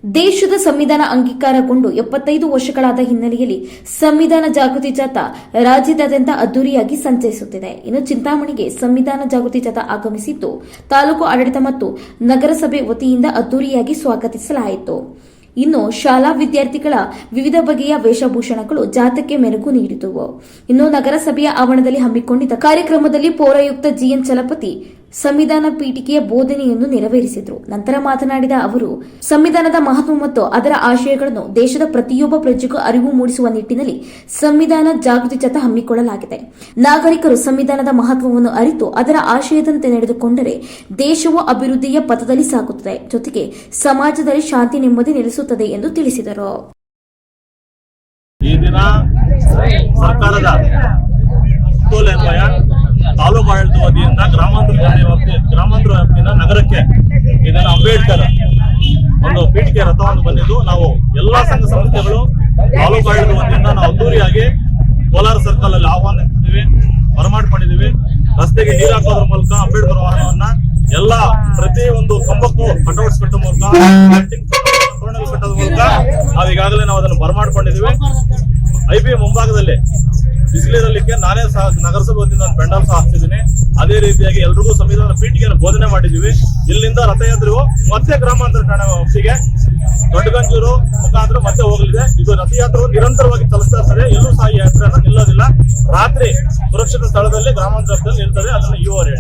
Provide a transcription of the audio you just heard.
ದೇಶದ ಸಂವಿಧಾನ ಅಂಗೀಕಾರಗೊಂಡು 75 ವರ್ಷಗಳಾದ ಹಿನ್ನೆಲೆಯಲ್ಲಿ ಸಂವಿಧಾನ ಜಾಗೃತಿ ಜಾಥಾ ರಾಜ್ಯದಾದ್ಯಂತ ಅದ್ದೂರಿಯಾಗಿ ಸಂಚರಿಸುತ್ತಿದೆ. ಇನ್ನು ಚಿಂತಾಮಣಿಗೆ ಸಂವಿಧಾನ ಜಾಗೃತಿ ಜಾಥಾ ಆಗಮಿಸಿದ್ದು, ತಾಲೂಕು ಆಡಳಿತ ಮತ್ತು ನಗರಸಭೆ ವತಿಯಿಂದ ಅದ್ದೂರಿಯಾಗಿ ಸ್ವಾಗತಿಸಲಾಯಿತು. ಇನ್ನು ಶಾಲಾ ವಿದ್ಯಾರ್ಥಿಗಳ ವಿವಿಧ ಬಗೆಯ ವೇಷಭೂಷಣಗಳು ಜಾಥಾಕ್ಕೆ ಮೆರುಗು ನೀಡಿದವು. ಇನ್ನು ನಗರಸಭೆಯ ಆವರಣದಲ್ಲಿ ಹಮ್ಮಿಕೊಂಡಿದ್ದ ಕಾರ್ಯಕ್ರಮದಲ್ಲಿ ಪೌರಾಯುಕ್ತ ಜಿಎನ್ ಚಲಪತಿ ಸಂವಿಧಾನ ಪೀಠಿಕೆಯ ಬೋಧನೆಯನ್ನು ನೆರವೇರಿಸಿದರು. ನಂತರ ಮಾತನಾಡಿದ ಅವರು, ಸಂವಿಧಾನದ ಮಹತ್ವ ಮತ್ತು ಅದರ ಆಶಯಗಳನ್ನು ದೇಶದ ಪ್ರತಿಯೊಬ್ಬ ಪ್ರಜೆಗೂ ಅರಿವು ಮೂಡಿಸುವ ನಿಟ್ಟಿನಲ್ಲಿ ಸಂವಿಧಾನ ಜಾಗೃತಿ ಜಾಥಾ ಹಮ್ಮಿಕೊಳ್ಳಲಾಗಿದೆ. ನಾಗರಿಕರು ಸಂವಿಧಾನದ ಮಹತ್ವವನ್ನು ಅರಿತು ಅದರ ಆಶಯದಂತೆ ನಡೆದುಕೊಂಡರೆ ದೇಶವು ಅಭಿವೃದ್ಧಿಯ ಪಥದಲ್ಲಿ ಸಾಗುತ್ತದೆ, ಜೊತೆಗೆ ಸಮಾಜದಲ್ಲಿ ಶಾಂತಿ ನೆಮ್ಮದಿ ನೆಲೆಸುತ್ತದೆ ಎಂದು ತಿಳಿಸಿದರು. ಈ ದಿನ ಸರ್ಕಾರದ ತಾಲೂಕು ಆಡಳಿತ ವತಿಯಿಂದ ಗ್ರಾಮಾಂತರ ವ್ಯಾಪ್ತಿಯಿಂದ ನಗರಕ್ಕೆ ಇದನ್ನು ಅಂಬೇಡ್ಕರ್ ಒಂದು ಪೀಠಿಕೆ ರಥವನ್ನು ಬಂದಿದ್ದು, ನಾವು ಎಲ್ಲಾ ಸಂಘ ಸಂಸ್ಥೆಗಳು ತಾಲೂಕು ಆಡಳಿತ ವತಿಯಿಂದ ನಾವು ಅದ್ದೂರಿಯಾಗಿ ಕೋಲಾರ ಸರ್ಕಲ್ ಅಲ್ಲಿ ಆಹ್ವಾನಿಸಿದ್ದೀವಿ, ಬರಮಾಡಿಕೊಂಡಿದ್ದೀವಿ. ರಸ್ತೆಗೆ ನೀರು ಹಾಕೋದ್ರ ಮೂಲಕ ಅಂಬೇಡ್ಕರ್ ವಾಹನವನ್ನ ಎಲ್ಲಾ ಪ್ರತಿ ಒಂದು ಕಂಬಕ್ಕೂ ಕಟೌಟ್ಸ್ ಕಟ್ಟುವ ಮೂಲಕ ಕಟ್ಟೋದ್ರ ಮೂಲಕ ನಾವು ಈಗಾಗಲೇ ನಾವು ಅದನ್ನು ಬರಮಾಡಿಕೊಂಡಿದ್ದೀವಿ. ಐಬಿ ಮುಂಭಾಗದಲ್ಲಿ ಬಿಸಿಲಿರಲಿಕ್ಕೆ ನಾನೇ ಸಹ ನಗರಸಭೆ ವತಿಯಿಂದ ಪೆಂಡಾಲ್ ಸಹ ಹಾಕ್ತಿದ್ದೀನಿ. ಅದೇ ರೀತಿಯಾಗಿ ಎಲ್ರಿಗೂ ಸಂವಿಧಾನ ಪೀಠಿಕೆಯನ್ನು ಬೋಧನೆ ಮಾಡಿದ್ದೀವಿ. ಇಲ್ಲಿಂದ ರಥಯಾತ್ರೆಯು ಮತ್ತೆ ಗ್ರಾಮಾಂತರ ಠಾಣೆ ವ್ಯಾಪ್ತಿಗೆ ದೊಡ್ಡಗಂಜೂರು ಮುಖಾಂತರ ಮತ್ತೆ ಹೋಗಲಿದೆ. ಇದು ರಥಯಾತ್ರೆಯು ನಿರಂತರವಾಗಿ ಚಲಿಸ್ತಾ ಇರ್ತದೆ. ಎಲ್ಲೂ ಸಹ ಈ ಯಾತ್ರೆಯನ್ನು ನಿಲ್ಲೋದಿಲ್ಲ. ರಾತ್ರಿ ಸುರಕ್ಷಿತ ಸ್ಥಳದಲ್ಲಿ ಗ್ರಾಮಾಂತರ ಇರ್ತದೆ. ಅದನ್ನು ಇವರು